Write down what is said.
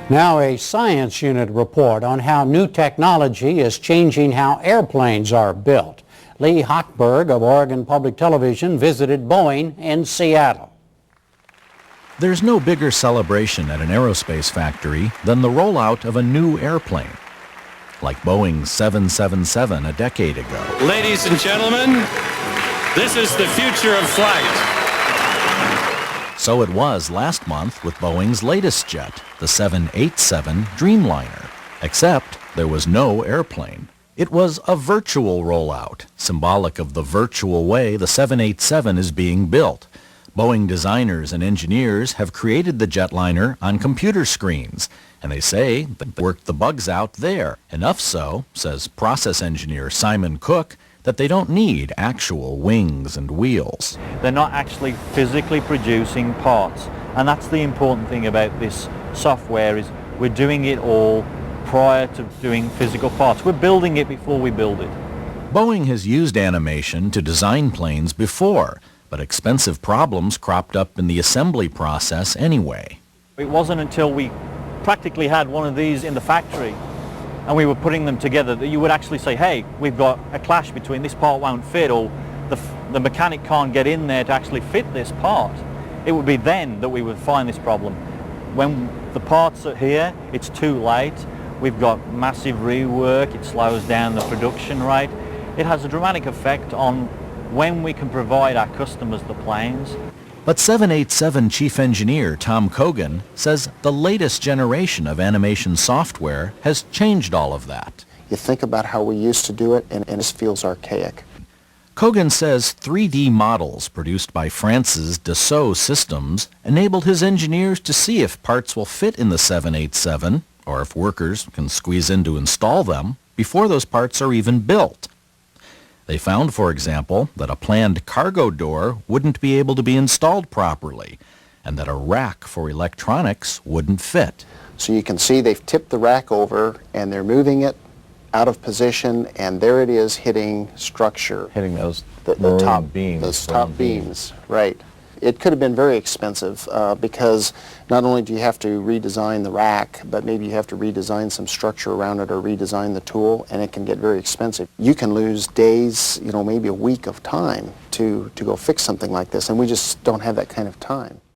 Now a science unit report on how new technology is changing how airplanes are built. Lee Hochberg of Oregon Public Television visited Boeing in Seattle. There's no bigger celebration at an aerospace factory than the rollout of a new airplane, like Boeing's 777 a decade ago. Ladies and gentlemen, this is the future of flight. So it was last month with Boeing's latest jet, the 787 Dreamliner, except there was no airplane. It was a virtual rollout, symbolic of the virtual way the 787 is being built. Boeing designers and engineers have created the jetliner on computer screens, and they say they worked the bugs out there. Enough so, says process engineer Simon Cook, that they don't need actual wings and wheels. They're not actually physically producing parts, and that's the important thing about this software is we're doing it all prior to doing physical parts. We're building it before we build it. Boeing has used animation to design planes before, but expensive problems cropped up in the assembly process anyway. It wasn't until we practically had one of these in the factory and we were putting them together that you would actually say, hey, we've got a clash between this part won't fit, or the mechanic can't get in there to actually fit this part. It would be then that we would find this problem. When the parts are here, it's too late. We've got massive rework, it slows down the production rate. It has a dramatic effect on when we can provide our customers the planes. But 787 chief engineer Tom Kogan says the latest generation of animation software has changed all of that. You think about how we used to do it, and it feels archaic. Kogan says 3D models produced by France's Dassault Systems enabled his engineers to see if parts will fit in the 787, or if workers can squeeze in to install them, before those parts are even built. They found, for example, that a planned cargo door wouldn't be able to be installed properly, and that a rack for electronics wouldn't fit. So you can see they've tipped the rack over and they're moving it out of position, and there it is hitting structure. Hitting those the top beams. Those top beams, right. It could have been very expensive because not only do you have to redesign the rack, but maybe you have to redesign some structure around it or redesign the tool, and it can get very expensive. You can lose days, maybe a week of time to go fix something like this, and we just don't have that kind of time.